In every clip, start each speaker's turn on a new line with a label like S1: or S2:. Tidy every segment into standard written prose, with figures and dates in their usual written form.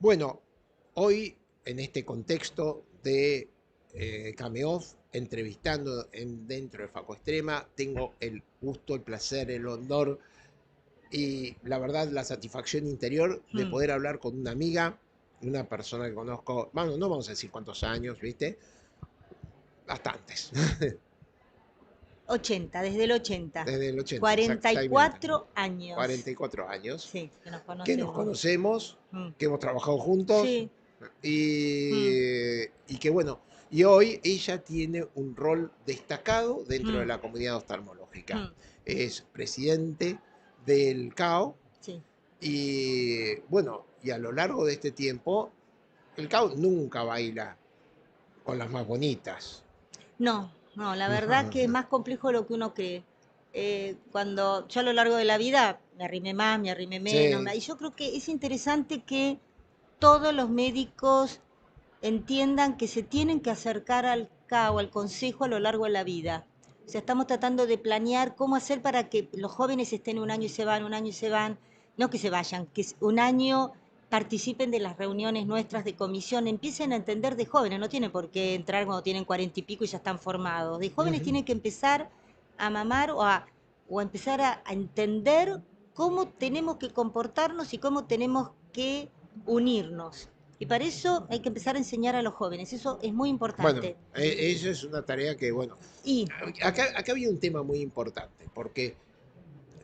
S1: Bueno, hoy en este contexto de Cameoff, entrevistando dentro de Faco Extrema, tengo el gusto, el placer, el honor y la verdad la satisfacción interior de
S2: Mm.
S1: poder hablar con una amiga, una persona que conozco, bueno, no vamos a decir cuántos años, ¿viste? Bastantes,
S2: 80, desde el 80.
S1: desde el 80 exactamente,
S2: 44 años.
S1: 44 años,
S2: Sí, que nos
S1: que nos
S2: conocemos.
S1: conocemos,
S2: Mm.
S1: que hemos trabajado juntos
S2: Sí. Mm.
S1: y que bueno, y hoy ella tiene un rol destacado dentro de
S2: Mm.
S1: la comunidad oftalmológica.
S2: Mm.
S1: Es presidente del CAO
S2: Sí.
S1: y bueno, y a lo largo de este tiempo, el CAO nunca baila con las más bonitas.
S2: No, no, la verdad que es más complejo de lo que uno cree. Cuando yo a lo largo de la vida me arrimé más, me arrimé menos,
S1: Sí,
S2: y yo creo que es interesante que todos los médicos entiendan que se tienen que acercar al CAO, al consejo a lo largo de la vida. O sea, estamos tratando de planear cómo hacer para que los jóvenes estén un año y se van, un año y se van, no que se vayan, que un año participen de las reuniones nuestras de comisión, empiecen a entender de jóvenes, no tienen por qué entrar cuando tienen 40 y pico y ya están formados. De jóvenes
S1: ujú.
S2: tienen que empezar a mamar o a empezar a entender cómo tenemos que comportarnos y cómo tenemos que unirnos. Y para eso hay que empezar a enseñar a los jóvenes, eso es muy
S1: Bueno,
S2: importante.
S1: eso es una tarea que, bueno,
S2: Y
S1: acá había un tema muy importante, porque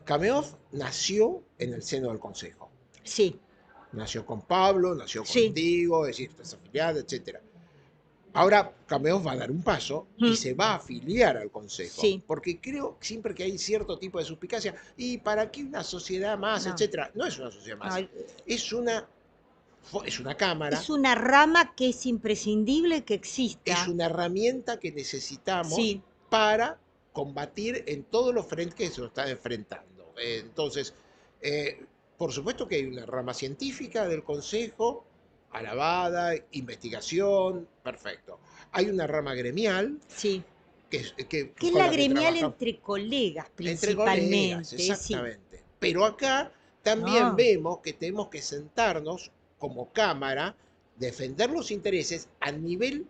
S1: Cameoff nació en el seno del Consejo.
S2: sí,
S1: Nació con Pablo, nació
S2: sí,
S1: contigo, es decir, estás afiliada, etc. Ahora Cameoff va a dar un paso y
S2: mm,
S1: se va a afiliar al Consejo,
S2: sí,
S1: porque creo siempre que hay cierto tipo de suspicacia, ¿y para qué una sociedad más,
S2: no,
S1: etcétera? No es una sociedad
S2: no,
S1: más, es una, es una cámara,
S2: es una rama que es imprescindible que
S1: es
S2: exista.
S1: una herramienta que necesitamos
S2: Sí,
S1: para combatir en todos los frentes que se nos están enfrentando. Entonces, eh, por supuesto que hay una rama científica del Consejo, alabada, investigación, perfecto. Hay una rama gremial,
S2: sí. Que es
S1: con
S2: la
S1: la que
S2: gremial
S1: trabajamos
S2: entre colegas
S1: entre colegas,
S2: principalmente, sí.
S1: exactamente. Pero acá también
S2: No,
S1: vemos que tenemos que sentarnos como Cámara, defender los intereses a nivel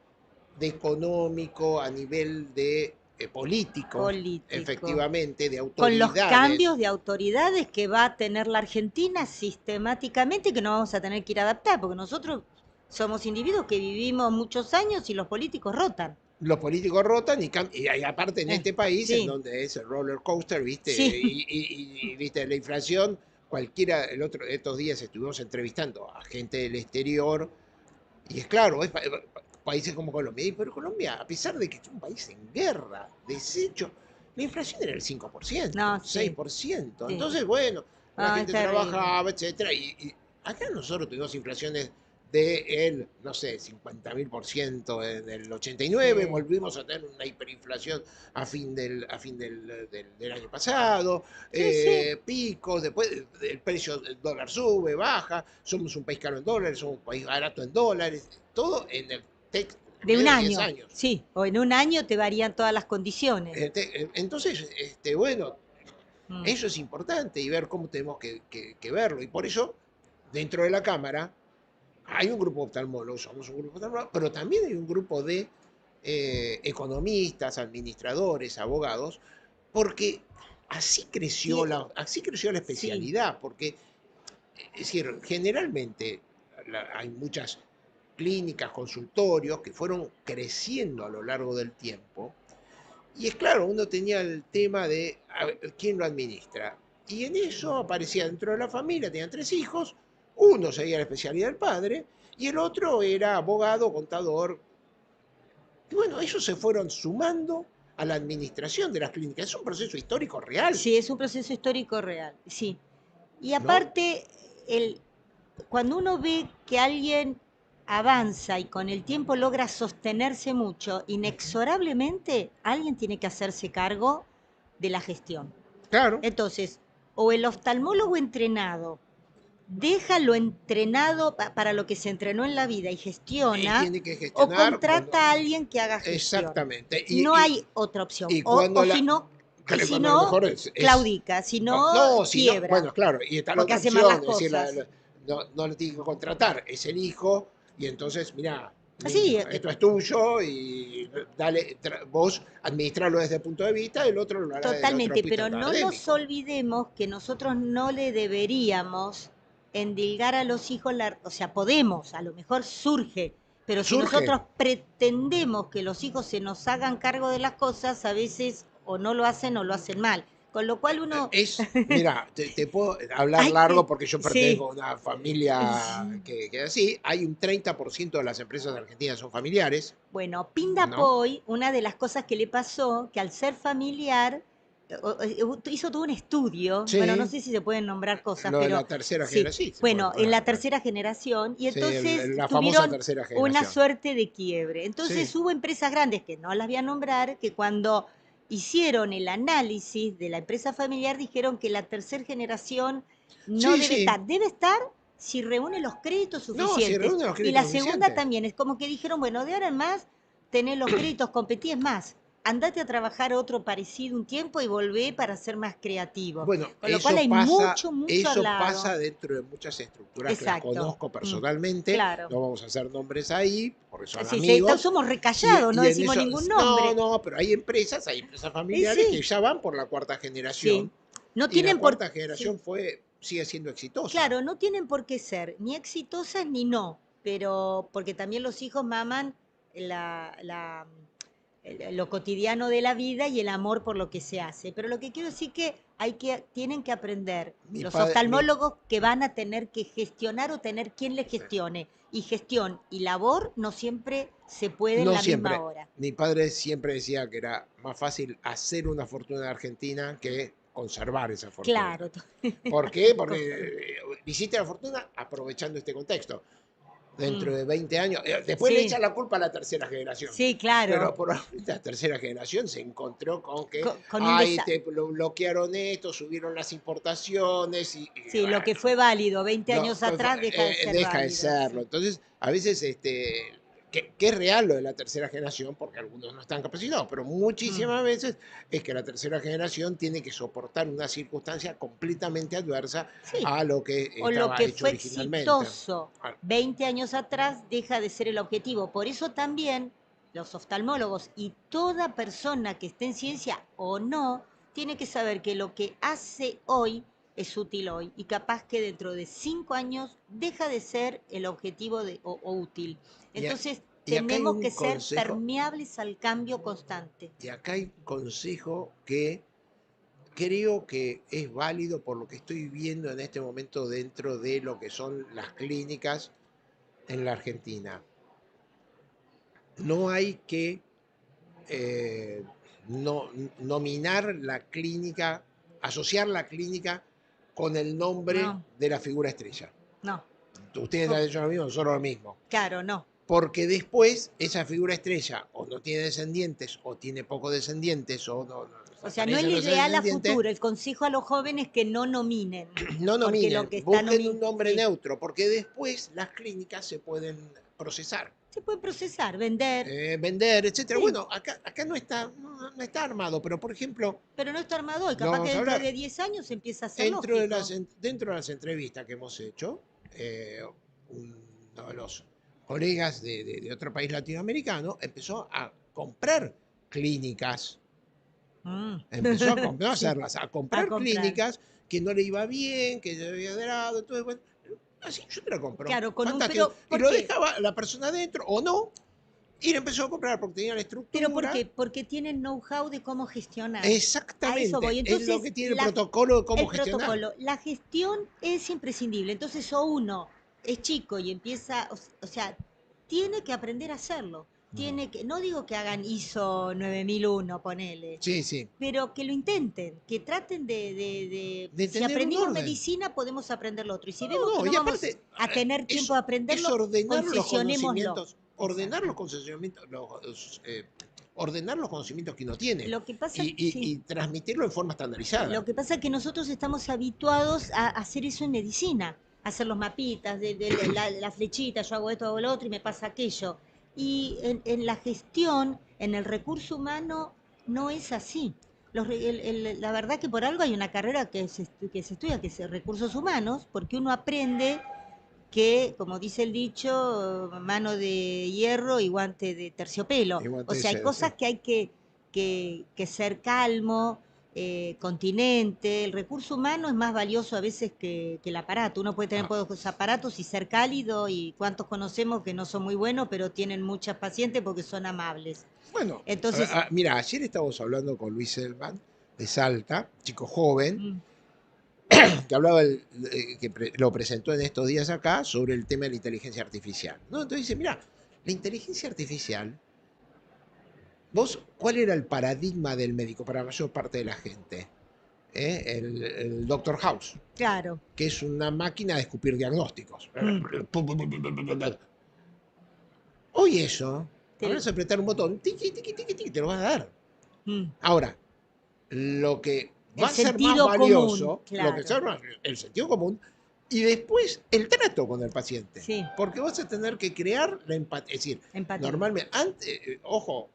S1: de económico, a nivel de político,
S2: político.
S1: efectivamente, de
S2: Con los
S1: autoridades.
S2: cambios de autoridades que va a tener la Argentina sistemáticamente y que nos vamos a tener que ir a adaptar, porque nosotros somos individuos que vivimos muchos años y los políticos rotan.
S1: Los políticos rotan y hay aparte en este país en
S2: Sí,
S1: donde es el roller coaster, ¿viste?
S2: sí,
S1: ¿Viste? La inflación, cualquiera, estos días estuvimos entrevistando a gente del exterior. Y es claro, países como Colombia. Pero Colombia, a pesar de que es un país en guerra, deshecho, la inflación era el 5%,
S2: no, sí,
S1: 6%.
S2: sí.
S1: Entonces, bueno, la
S2: No, es
S1: gente
S2: terrible.
S1: trabajaba, etcétera. Y acá nosotros tuvimos inflaciones de el, no sé, 50.000% en el 89,
S2: Sí,
S1: volvimos a tener una hiperinflación a fin del año pasado,
S2: sí, sí.
S1: picos, después el precio del dólar sube, baja, somos un país caro en dólares, somos un país barato en dólares, todo en
S2: De un
S1: menos de 10
S2: año,
S1: años.
S2: sí. O en un año te varían todas las condiciones.
S1: Entonces, bueno,
S2: Mm.
S1: eso es importante y ver cómo tenemos que verlo. Y por eso, dentro de la Cámara, hay un grupo de oftalmólogos, somos un grupo de oftalmólogos, pero también hay un grupo de economistas, administradores, abogados, porque
S2: Tie-
S1: así creció la
S2: sí,
S1: especialidad, porque es decir, generalmente hay muchas clínicas, consultorios que fueron creciendo a lo largo del tiempo. Y es claro, uno tenía el tema de a ver, quién lo administra. Y en eso aparecía dentro de la familia, tenían tres hijos, uno seguía la especialidad del padre y el otro era abogado, contador. Y bueno, ellos se fueron sumando a la administración de las clínicas. Es un proceso histórico real,
S2: sí, es un proceso histórico real, sí. Y
S1: ¿no?
S2: aparte, cuando uno ve que alguien avanza y con el tiempo logra sostenerse mucho, inexorablemente alguien tiene que hacerse cargo de la gestión.
S1: Claro.
S2: Entonces, o el oftalmólogo entrenado deja lo entrenado para lo que se entrenó en la vida y
S1: Y
S2: gestiona,
S1: tiene que
S2: o
S1: gestionar cuando.
S2: contrata a alguien que haga gestión.
S1: Exactamente.
S2: No hay otra opción.
S1: Y cuando
S2: O
S1: la.
S2: si no, y si
S1: Cuando a lo
S2: no,
S1: mejor es.
S2: claudica, si no,
S1: No, si no.
S2: quiebra,
S1: Bueno, claro, y está la
S2: porque
S1: otra
S2: hace mal
S1: opción,
S2: las
S1: es decir,
S2: cosas.
S1: no lo tiene que contratar, es el hijo, y entonces, mirá,
S2: Sí,
S1: niño, esto es tuyo y dale, vos administrarlo desde el punto de vista, el otro lo hará desde el otro
S2: totalmente,
S1: punto
S2: pero no nos
S1: académico.
S2: olvidemos que nosotros no le deberíamos endilgar a los hijos, o sea, podemos, a lo mejor surge, pero si
S1: Surge.
S2: nosotros pretendemos que los hijos se nos hagan cargo de las cosas, a veces o no lo hacen o lo hacen mal. Con lo cual uno
S1: Mira, te puedo hablar
S2: hay
S1: largo
S2: que,
S1: porque yo pertenezco
S2: sí,
S1: a una familia que así, hay un 30% de las empresas argentinas son familiares,
S2: bueno,
S1: ¿no?
S2: Pindapoy, una de las cosas que le pasó, que al ser familiar, hizo todo un estudio, bueno, no
S1: Sí,
S2: sé si se pueden nombrar cosas,
S1: lo de
S2: pero
S1: la tercera
S2: sí,
S1: generación, sí, se puede
S2: bueno, en
S1: nombrar.
S2: la tercera generación, y
S1: Sí,
S2: entonces
S1: la famosa
S2: tuvieron
S1: tercera
S2: una
S1: generación.
S2: suerte de quiebre.
S1: Sí,
S2: Entonces hubo empresas grandes, que no las voy a nombrar, que cuando hicieron el análisis de la empresa familiar dijeron que la tercera generación no
S1: sí,
S2: debe
S1: sí.
S2: estar, debe estar si reúne los créditos
S1: No, si
S2: suficientes.
S1: reúne los
S2: Y
S1: créditos
S2: la segunda
S1: suficientes.
S2: también, es como que dijeron, bueno, de ahora en más tenés los créditos, competís más, andate a trabajar otro parecido un tiempo y volvé para ser más creativo.
S1: Bueno,
S2: Con lo cual hay mucho, mucho al
S1: eso
S2: lado.
S1: pasa dentro de muchas estructuras que las
S2: Exacto.
S1: conozco
S2: Mm,
S1: personalmente,
S2: claro.
S1: no vamos a hacer nombres ahí, porque son
S2: Sí,
S1: amigos,
S2: somos recallados, no
S1: y en
S2: decimos
S1: eso,
S2: ningún
S1: no,
S2: nombre.
S1: no, pero hay empresas
S2: Y
S1: familiares que
S2: sí,
S1: ya van por la cuarta generación,
S2: sí. No
S1: y la
S2: tienen por...
S1: cuarta
S2: Sí.
S1: generación sigue siendo exitosa.
S2: Claro, no tienen por qué ser ni exitosas ni no, pero porque también los hijos maman la, la, lo cotidiano de la vida y el amor por lo que se hace. Pero lo que quiero decir que tienen que aprender
S1: Mi
S2: los
S1: padre,
S2: oftalmólogos que van a tener que gestionar o tener quien les gestione. Y gestión y labor no siempre se puede en
S1: no
S2: la misma
S1: siempre,
S2: hora.
S1: mi padre siempre decía que era más fácil hacer una fortuna en Argentina que conservar esa fortuna.
S2: Claro,
S1: ¿Por qué?
S2: cosa.
S1: Porque hiciste la fortuna aprovechando este contexto. Dentro
S2: Mm,
S1: de 20 años, después le
S2: sí,
S1: echan la culpa a la tercera generación.
S2: sí,
S1: Pero
S2: claro.
S1: probablemente la tercera generación se encontró con que,
S2: Con un
S1: ay,
S2: desastre.
S1: te bloquearon esto, subieron las importaciones y
S2: Sí, lo que
S1: bueno,
S2: fue válido 20 años atrás deja de ser
S1: deja de
S2: válido,
S1: serlo.
S2: sí.
S1: Entonces, a veces, que es real lo de la tercera generación, porque algunos no están capacitados, pero
S2: Mm,
S1: muchísimas veces es que la tercera generación tiene que soportar una circunstancia completamente adversa
S2: sí,
S1: a lo que
S2: o lo
S1: estaba
S2: que
S1: hecho
S2: fue
S1: originalmente.
S2: exitoso
S1: Ah,
S2: 20 años atrás deja de ser el objetivo. Por eso también los oftalmólogos y toda persona que esté en ciencia o no, tiene que saber que lo que hace hoy es útil hoy y capaz que dentro de 5 años deja de ser el objetivo o útil.
S1: Y,
S2: Entonces
S1: y acá hay
S2: tenemos
S1: un
S2: que ser
S1: consejo,
S2: permeables al cambio constante.
S1: y acá hay un consejo que creo que es válido por lo que estoy viendo en este momento dentro de lo que son las clínicas en la Argentina. No hay que eh, no, nominar la clínica, asociar la clínica con el nombre
S2: No,
S1: de la figura estrella.
S2: no,
S1: Ustedes han hecho lo mismo, nosotros lo mismo.
S2: claro, no.
S1: Porque después esa figura estrella o no tiene descendientes, o tiene pocos descendientes, o
S2: O sea, no es
S1: aparecen
S2: lo
S1: los
S2: ideal a
S1: descendientes,
S2: futuro. El consejo a los jóvenes que no nominen,
S1: no
S2: porque lo
S1: nominen,
S2: que está
S1: busquen
S2: nominado,
S1: un nombre
S2: sí,
S1: neutro, porque después las clínicas se pueden procesar,
S2: se puede procesar, vender,
S1: vender, etcétera.
S2: sí,
S1: Bueno, acá no está armado, pero por ejemplo,
S2: pero no está armado y
S1: lo
S2: capaz que
S1: vamos a
S2: dentro
S1: hablar.
S2: de 10 años empieza a ser lógico.
S1: Dentro de las entrevistas que hemos hecho, eh, uno de los colegas de otro país latinoamericano empezó a comprar clínicas,
S2: Mm.
S1: empezó a comprar, a
S2: Sí,
S1: hacerlas, a
S2: a
S1: comprar
S2: comprar.
S1: clínicas que no le iba bien, que le había dado, entonces, bueno, así yo te la compro,
S2: Claro, con un
S1: fantástico.
S2: pero,
S1: Y
S2: ¿por
S1: lo
S2: qué?
S1: dejaba la persona adentro o no, y le empezó a comprar porque tenía la
S2: Pero ¿por qué?
S1: estructura.
S2: Porque tienen know-how de cómo gestionar. A eso voy.
S1: Exactamente, es lo que
S2: Entonces,
S1: tiene el protocolo de cómo
S2: el
S1: gestionar.
S2: protocolo, la gestión es imprescindible. Entonces, o uno es chico y empieza, o sea, tiene que aprender a hacerlo. Tiene que, no digo que hagan ISO 9001, ponele,
S1: Sí, sí.
S2: pero que lo intenten, que traten
S1: De
S2: si
S1: tener un
S2: aprendimos
S1: orden.
S2: medicina, podemos aprender lo otro. Y si vemos
S1: No,
S2: que
S1: no,
S2: no
S1: y
S2: vamos
S1: aparte
S2: a tener tiempo
S1: es,
S2: de
S1: es
S2: aprenderlo, concesionémoslo.
S1: ordenar los
S2: Exacto.
S1: conocimientos, ordenar los conocimientos que uno tiene
S2: Lo que pasa,
S1: y
S2: sí,
S1: transmitirlo en forma
S2: lo
S1: estandarizada.
S2: que pasa es que nosotros estamos habituados a hacer eso en medicina, a hacer los mapitas, la flechita, yo hago esto, hago lo otro y me pasa aquello. Y en la gestión, en el recurso humano, no es así. La verdad que por algo hay una carrera que se estudia, que es recursos humanos, porque uno aprende que, como dice el dicho, mano de hierro y guante de terciopelo.
S1: Igual
S2: O
S1: te
S2: sea, hay
S1: dice, sí.
S2: cosas que hay que ser calmo, continente. El recurso humano es más valioso a veces que el aparato. Uno puede tener
S1: Ah,
S2: pocos aparatos y ser cálido, y cuántos conocemos que no son muy buenos, pero tienen muchas pacientes porque son amables.
S1: bueno,
S2: Entonces,
S1: mira, ayer estábamos hablando con Luis Selman de Salta, chico joven,
S2: mm,
S1: que hablaba, lo presentó en estos días acá sobre el tema de la inteligencia artificial. ¿No? Entonces dice, mira, la inteligencia artificial, vos, ¿cuál era el paradigma del médico para la mayor parte de la gente? El Doctor House,
S2: claro.
S1: que es una máquina de escupir diagnósticos.
S2: Mm,
S1: Hoy eso, ahora
S2: te-
S1: es apretar un botón, tiqui, tiqui, tiqui, tiqui, te lo vas a dar.
S2: mm.
S1: Ahora, lo que
S2: El
S1: va a ser más
S2: sentido común,
S1: valioso, lo que
S2: claro.
S1: será el sentido común, y después el trato con el paciente.
S2: Sí,
S1: Porque vas a tener que crear la empatía. Es decir,
S2: empatía.
S1: normalmente, antes, ojo,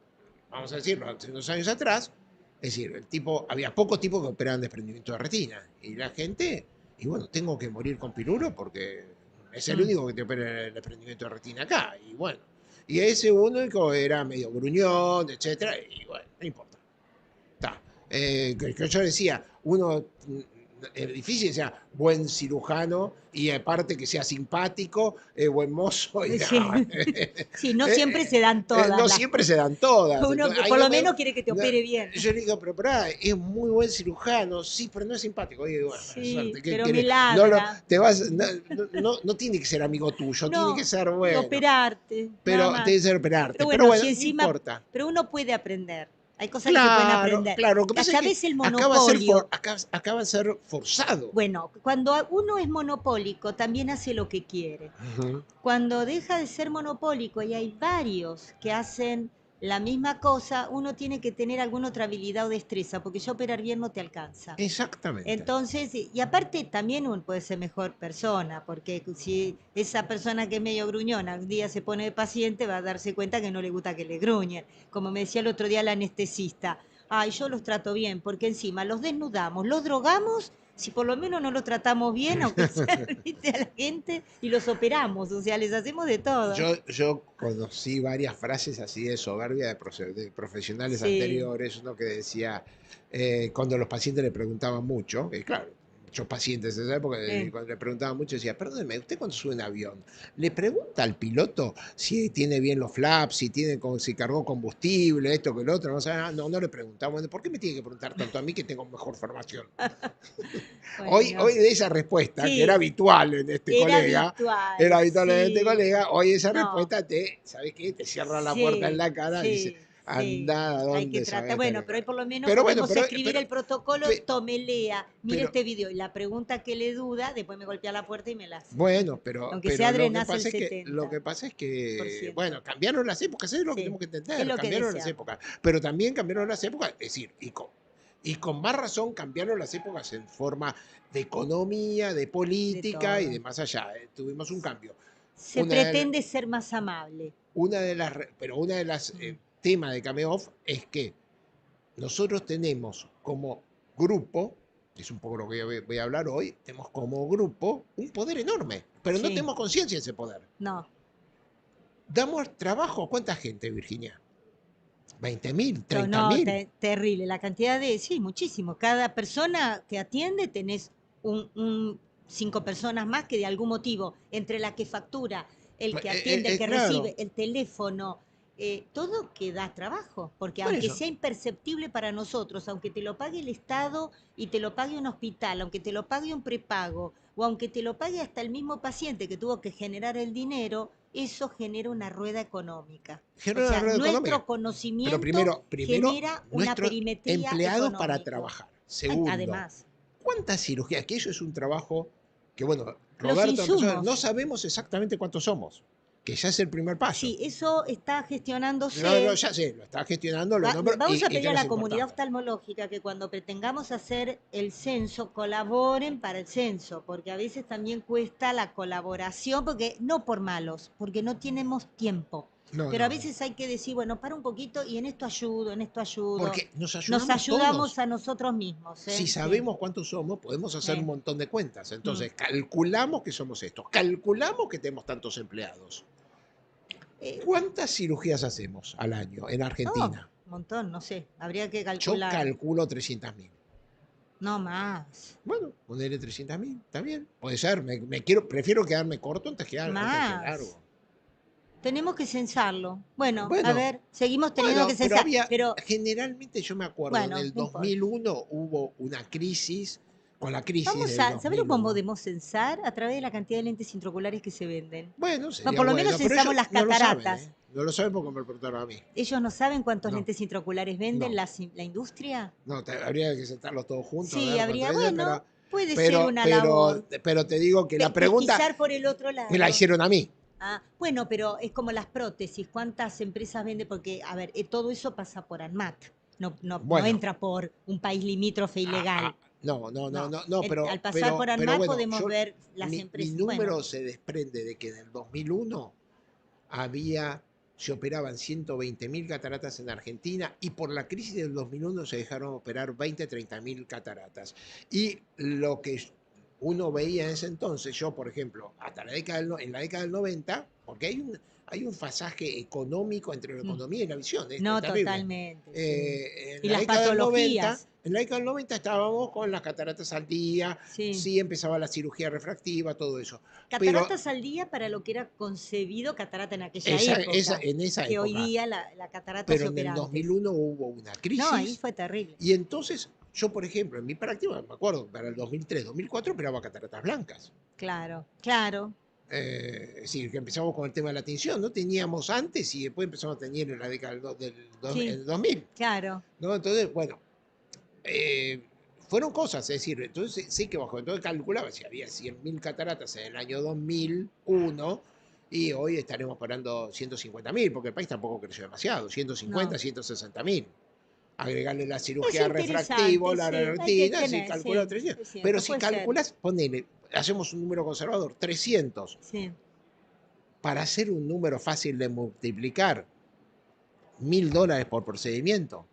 S1: vamos a decirlo, hace unos años atrás, es decir, había pocos tipos que operaban desprendimiento de retina. Y la gente, y bueno, tengo que morir con piruro porque es el
S2: Mm.
S1: único que te opera el desprendimiento de retina acá. Y bueno, y ese único era medio gruñón, etcétera, y bueno, no importa. Está. Que yo decía, uno es difícil, sea buen cirujano y aparte que sea simpático, buen mozo y
S2: Sí.
S1: no,
S2: Sí, no siempre se dan todas
S1: no
S2: las
S1: siempre
S2: cosas.
S1: se dan todas.
S2: Uno
S1: Entonces,
S2: que
S1: ahí
S2: por
S1: no
S2: lo
S1: me,
S2: menos quiere que te
S1: no,
S2: opere bien.
S1: yo le digo, pero pará, es muy buen cirujano, sí, pero no es simpático. Oye, bueno,
S2: Sí,
S1: suerte, ¿qué
S2: pero me
S1: quiere? No,
S2: ladra.
S1: te vas, no tiene que ser amigo tuyo, tiene que
S2: No,
S1: ser
S2: y
S1: bueno,
S2: operarte, nada
S1: pero
S2: más.
S1: tiene que ser
S2: Pero
S1: operarte. Pero
S2: bueno,
S1: bueno,
S2: si
S1: no
S2: encima,
S1: importa.
S2: pero uno puede aprender. Hay cosas que se pueden
S1: Claro,
S2: aprender.
S1: claro. Lo que pasa es que
S2: ¿Sabes el
S1: acaba de ser,
S2: monopolio?
S1: acaba de ser forzado.
S2: Bueno, cuando uno es monopólico, también hace lo que quiere.
S1: Ujú.
S2: Cuando deja de ser monopólico y hay varios que hacen la misma cosa, uno tiene que tener alguna otra habilidad o destreza, porque ya operar bien no te alcanza.
S1: Exactamente.
S2: Entonces, y aparte también uno puede ser mejor persona, porque si esa persona que es medio gruñona un día se pone de paciente, va a darse cuenta que no le gusta que le gruñen. Como me decía el otro día el anestesista, ay, yo los trato bien, porque encima los desnudamos, los drogamos, si por lo menos no los tratamos bien, aunque sea, ¿viste? A la gente, y los operamos, o sea, les hacemos de todo.
S1: Yo conocí varias frases así de soberbia de profesionales
S2: Sí,
S1: anteriores, uno que decía, cuando los pacientes le preguntaban mucho, y claro, muchos pacientes en esa época,
S2: sí.
S1: cuando le preguntaban mucho, decía, perdóneme, usted cuando sube un avión, ¿le pregunta al piloto si tiene bien los flaps, si cargó combustible, esto que lo otro? No, no le preguntamos, bueno, ¿por qué me tiene que preguntar tanto a mí que tengo mejor formación? Hoy
S2: Bueno,
S1: de esa respuesta, que era
S2: sí,
S1: habitual en este
S2: era
S1: colega,
S2: habitual,
S1: era habitual en este
S2: sí.
S1: colega, hoy esa
S2: No,
S1: respuesta ¿sabes qué? Te cierra la puerta en
S2: sí,
S1: la cara y dice,
S2: sí, sí.
S1: anda a
S2: Hay que
S1: dónde
S2: tratar.
S1: sabes tal
S2: Bueno,
S1: y
S2: pero hoy
S1: cual.
S2: por lo menos
S1: Pero bueno,
S2: podemos escribir el protocolo,
S1: pe-
S2: tome, lea, mire
S1: pero,
S2: este video y la pregunta que le duda, después me golpea la puerta y me la hace.
S1: bueno,
S2: Aunque sea
S1: pero
S2: drenazo el
S1: lo que pasa es que,
S2: 70%.
S1: bueno, cambiaron las épocas, eso es lo que
S2: Sí,
S1: tenemos que
S2: es
S1: entender,
S2: lo que
S1: cambiaron las
S2: deseamos.
S1: épocas, pero también cambiaron las épocas, es decir, y con más razón cambiaron las épocas en forma de economía, de
S2: De
S1: política y de
S2: todo.
S1: más allá. Tuvimos un cambio.
S2: Se
S1: Una de,
S2: pretende ser más amable.
S1: una de las
S2: Mm,
S1: temas de Cameo Off es que nosotros tenemos como grupo, que es un poco lo que voy a hablar hoy, tenemos como grupo un poder enorme, pero no
S2: sí,
S1: tenemos conciencia de ese poder.
S2: no.
S1: Damos trabajo a cuánta gente, Virginia. 20.000, treinta
S2: No,
S1: mil.
S2: terrible. La cantidad de, sí, muchísimo. Cada persona que atiende tenés cinco personas más que de algún motivo, entre la que factura, el que atiende, el que
S1: Claro,
S2: recibe, el teléfono, todo que da trabajo, porque
S1: por
S2: aunque
S1: eso.
S2: sea imperceptible para nosotros, aunque te lo pague el Estado y te lo pague un hospital, aunque te lo pague un prepago, o aunque te lo pague hasta el mismo paciente que tuvo que generar el dinero, eso genera una rueda económica. O
S1: Genera una
S2: sea,
S1: rueda económica.
S2: nuestro
S1: Pero
S2: conocimiento
S1: primero,
S2: genera una
S1: nuestros
S2: perimetría
S1: empleados para
S2: económica.
S1: trabajar. Segundo,
S2: Además,
S1: ¿cuántas cirugías? Que eso es un trabajo que, bueno,
S2: los
S1: Roberto empezó, no
S2: insumos.
S1: sabemos exactamente cuántos somos, que ya es el primer paso.
S2: Sí, eso está
S1: No,
S2: gestionándose.
S1: ya sé, lo está gestionando los números
S2: Vamos a
S1: y
S2: pedir
S1: que
S2: a
S1: no es
S2: la comunidad
S1: importante.
S2: oftalmológica que cuando pretengamos hacer el censo colaboren para el censo, porque a veces también cuesta la colaboración, porque no por malos, porque no tenemos tiempo.
S1: No,
S2: Pero a
S1: no, no.
S2: veces hay que decir, bueno, para un poquito y en esto ayudo.
S1: Porque nos
S2: Nos
S1: ayudamos
S2: ayudamos
S1: todos.
S2: a nosotros mismos,
S1: Si
S2: ¿eh? Sí.
S1: sabemos cuántos somos, podemos hacer un
S2: eh,
S1: montón de cuentas.
S2: mm.
S1: Entonces, calculamos que somos estos, calculamos que tenemos tantos empleados.
S2: Eh,
S1: ¿Cuántas cirugías hacemos al año en
S2: oh,
S1: Argentina?
S2: un montón, no sé, habría que
S1: Yo
S2: calcular.
S1: calculo 300.000.
S2: No más,
S1: Bueno, ponerle 300.000, está bien. Puede ser, prefiero quedarme corto antes que
S2: más.
S1: largo.
S2: Tenemos que censarlo. Bueno, a
S1: Bueno,
S2: ver, seguimos teniendo que
S1: bueno, pero
S2: censar, pero
S1: generalmente yo me acuerdo, en
S2: bueno,
S1: el
S2: no importa.
S1: 2001 hubo una crisis, con la crisis
S2: Vamos
S1: del
S2: a, ¿sabés cómo
S1: 2001.
S2: podemos censar? A través de la cantidad de lentes intraoculares que se venden.
S1: Bueno,
S2: Bueno,
S1: sería
S2: por lo menos
S1: bueno, pero ellos
S2: censamos las
S1: no lo saben,
S2: cataratas.
S1: ¿eh? No lo saben porque me lo preguntaron a mí.
S2: ¿Ellos no saben cuántos
S1: No,
S2: lentes intraoculares venden
S1: no,
S2: la industria?
S1: no, habría que sentarlos todos juntos, a
S2: Sí,
S1: ver cuánto
S2: habría,
S1: es,
S2: bueno, puede ser una labor.
S1: pero te digo que la pregunta
S2: Pesquisar por el otro
S1: me la
S2: lado.
S1: hicieron a mí.
S2: Ah, bueno, pero es como las prótesis. ¿Cuántas empresas venden? Porque, a ver, todo eso pasa por ANMAT. No
S1: Bueno,
S2: entra por un país limítrofe ilegal.
S1: no, no, no,
S2: No.
S1: no, no,
S2: Al pasar por
S1: pero
S2: ANMAT
S1: bueno,
S2: podemos ver las
S1: mi
S2: empresas. Bueno,
S1: número se desprende de que en el 2001 se operaban 120.000 cataratas en Argentina y por la crisis del 2001 se dejaron operar 30.000 cataratas. Y lo que uno veía en ese entonces, yo por ejemplo, hasta en la década del 90, porque hay un fasaje económico entre la
S2: mm,
S1: economía y la visión, esto es
S2: no
S1: terrible.
S2: totalmente, sí.
S1: En
S2: Y
S1: la
S2: las
S1: década del 90,
S2: patologías,
S1: en la década del 90 estábamos con las cataratas al día,
S2: sí.
S1: sí empezaba la cirugía refractiva, todo eso. Pero
S2: Cataratas al día para lo que era concebido catarata en aquella época,
S1: en esa
S2: que hoy
S1: época,
S2: día la catarata
S1: pero
S2: se
S1: en el
S2: opera antes.
S1: 2001 hubo una
S2: No, ahí
S1: crisis
S2: fue terrible.
S1: y entonces yo, por ejemplo, en mi práctica, me acuerdo, para el 2003, 2004 operaba cataratas blancas.
S2: Claro, claro.
S1: Es decir, que empezamos con el tema de la tinción, ¿no? Teníamos antes y después empezamos a tener en la década
S2: Sí,
S1: el 2000,
S2: claro.
S1: ¿no? Entonces, bueno, eh, fueron cosas, es decir, entonces sí que bajó. Entonces calculaba si había 100.000 cataratas en el año 2001 y hoy estaremos parando 150.000, porque el país tampoco creció demasiado, 150,
S2: No.
S1: 160.000. Agregarle la
S2: Es
S1: cirugía refractivo,
S2: interesante,
S1: la
S2: sí. Hay que
S1: retina, si
S2: tener,
S1: calcula
S2: sí.
S1: 300.
S2: Es
S1: Pero
S2: cierto,
S1: si
S2: puede ser.
S1: calculas, ponele, hacemos un número conservador, 300.
S2: Sí.
S1: Para hacer un número fácil de multiplicar, $1.000 por procedimiento.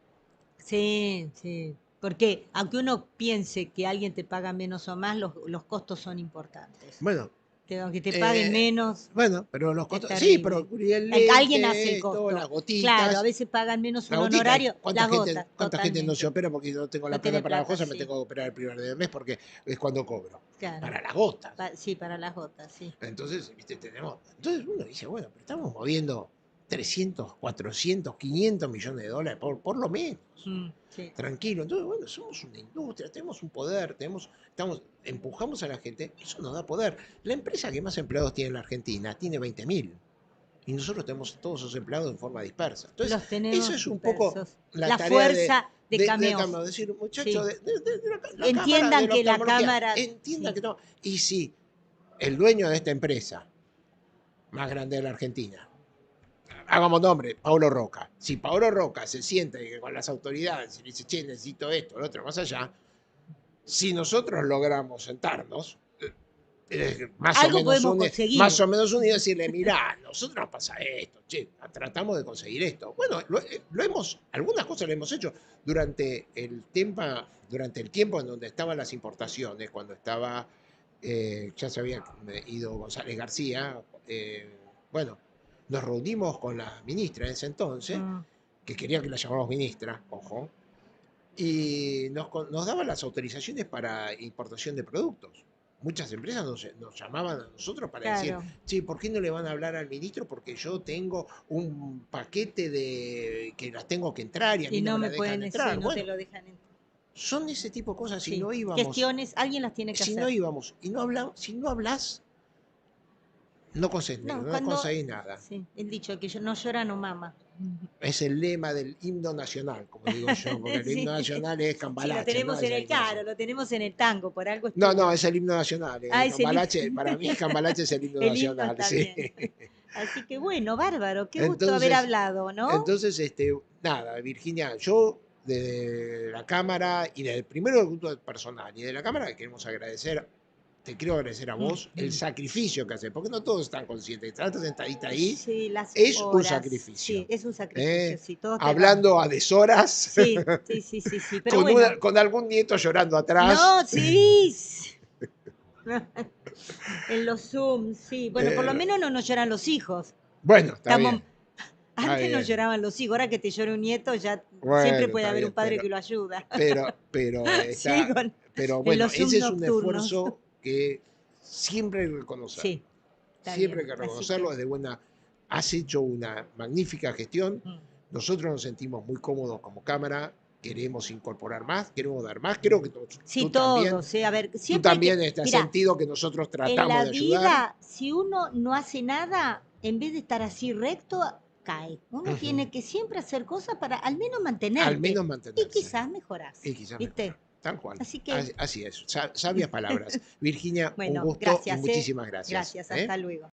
S2: Sí, sí. Porque aunque uno piense que alguien te paga menos o más, los costos son importantes.
S1: Bueno,
S2: Que aunque te paguen
S1: Eh,
S2: menos,
S1: bueno, pero los
S2: es
S1: costos. Sí, pero
S2: terrible.
S1: el
S2: Alguien hace el
S1: lente, esto, las
S2: costo. Claro, a
S1: gotitas.
S2: veces pagan menos
S1: La
S2: un
S1: gotita,
S2: honorario,
S1: ¿cuánta
S2: las
S1: gente,
S2: gotas,
S1: cuánta gente no se
S2: totalmente.
S1: opera porque no tengo
S2: No
S1: la plata
S2: tiene
S1: para la
S2: plata,
S1: cosa? Me
S2: sí.
S1: tengo que operar el primer día del mes porque es cuando cobro.
S2: Claro.
S1: Para las gotas.
S2: Sí, para las gotas, sí.
S1: Entonces, viste, tenemos. Entonces uno dice, bueno, pero estamos moviendo 300, 400, 500 millones de dólares por lo menos.
S2: Sí.
S1: Tranquilo. Entonces, bueno, somos una industria, tenemos un poder, empujamos a la gente, eso nos da poder. La empresa que más empleados tiene en la Argentina tiene 20.000 y nosotros tenemos todos esos empleados en forma dispersa. Entonces,
S2: Los
S1: eso
S2: tenemos
S1: es un poco
S2: dispersos.
S1: la
S2: La
S1: tarea
S2: fuerza de
S1: de
S2: Cameos.
S1: Cameo, decir, muchachos,
S2: Sí.
S1: la cámara de
S2: Entiendan
S1: la
S2: que la
S1: oftalmología,
S2: cámara.
S1: entiendan
S2: Sí.
S1: que no. Y si el dueño de esta empresa más grande de la Argentina, hagamos nombre, Paulo Roca. Si Paulo Roca se sienta y que con las autoridades y dice, che, necesito esto, lo otro, más allá, si nosotros logramos sentarnos,
S2: Algo podemos
S1: más
S2: conseguir.
S1: o menos unidos, y decirle, mirá, nosotros nos pasa esto, che, tratamos de conseguir esto. Bueno, algunas cosas lo hemos hecho durante el tiempo en donde estaban las importaciones, cuando ya se había ido González García, bueno, nos reunimos con la ministra en ese entonces,
S2: Mm,
S1: que quería que la llamáramos ministra, ojo, y nos daban las autorizaciones para importación de productos. Muchas empresas nos llamaban a nosotros para decir,
S2: claro.
S1: sí, ¿por qué no le van a hablar al ministro? Porque yo tengo un paquete que las tengo que entrar y a
S2: Y
S1: mí no
S2: no
S1: me la
S2: me
S1: dejan
S2: pueden, sí,
S1: entrar.
S2: no te
S1: Bueno,
S2: lo dejan entrar.
S1: son ese tipo de cosas.
S2: Sí. Gestiones, alguien las tiene que
S1: Si no
S2: hacer.
S1: íbamos y no hablamos, si no hablas,
S2: No,
S1: no
S2: cuando.
S1: conseguís nada.
S2: Sí, el dicho que no llora, no mama.
S1: Es el lema del himno nacional, como digo yo, porque el himno
S2: Sí.
S1: nacional es
S2: Sí, lo
S1: Cambalache, ¿no?
S2: tenemos
S1: Es
S2: en el
S1: el caso.
S2: caro, lo tenemos en el tango, por algo
S1: No, no,
S2: estuvo.
S1: es el himno nacional.
S2: Ah, es el himno.
S1: Cambalache, para mí Cambalache es el himno
S2: El himno
S1: nacional,
S2: está
S1: sí.
S2: bien. Así que bueno, bárbaro, qué gusto haber
S1: Entonces,
S2: hablado, ¿no?
S1: entonces, nada, Virginia, yo desde la Cámara y desde el primero del grupo personal y de la Cámara queremos agradecer te quiero agradecer a vos el sacrificio que haces, porque no todos están conscientes. Estás sentadita ahí,
S2: Sí, las
S1: es un
S2: horas.
S1: sacrificio.
S2: Sí, es un sacrificio, sí, todos te dan.
S1: Hablando a deshoras,
S2: Sí, sí, sí, sí, sí, pero bueno.
S1: con algún nieto llorando atrás.
S2: No, sí. En los Zoom, sí. Bueno, por lo
S1: Eh,
S2: menos no nos lloran los hijos.
S1: bueno, está
S2: Estamos...
S1: bien. Está
S2: Antes nos
S1: bien.
S2: lloraban los hijos, ahora que te llore un nieto, ya siempre
S1: Bueno,
S2: puede
S1: está
S2: haber
S1: bien,
S2: un padre que lo ayuda. Sí,
S1: pero
S2: en
S1: bueno,
S2: los Zoom
S1: ese es un
S2: nocturnos.
S1: esfuerzo que siempre hay que reconocerlo.
S2: Sí, está
S1: Siempre hay
S2: bien.
S1: que
S2: Así
S1: reconocerlo
S2: que,
S1: desde buena. Has hecho una magnífica gestión.
S2: mm,
S1: Nosotros nos sentimos muy cómodos como cámara. Queremos incorporar más, queremos dar más. Creo que
S2: sí, todos. A ver,
S1: tú
S2: siempre hay que.
S1: también en este
S2: Mira,
S1: sentido que nosotros
S2: en
S1: tratamos
S2: la
S1: de ayudar.
S2: vida, si uno no hace nada, en vez de estar así recto, cae. Uno
S1: Ujú.
S2: tiene que siempre hacer cosas para al menos
S1: Al
S2: mantenerte.
S1: menos
S2: Y
S1: mantenerse.
S2: quizás mejorás.
S1: Y quizás
S2: ¿Viste?
S1: mejorar. Tal cual.
S2: Así que,
S1: Así es. Sabias palabras. Virginia, un
S2: bueno,
S1: gusto y
S2: gracias, ¿eh?
S1: muchísimas gracias.
S2: Gracias,
S1: ¿Eh?
S2: hasta luego.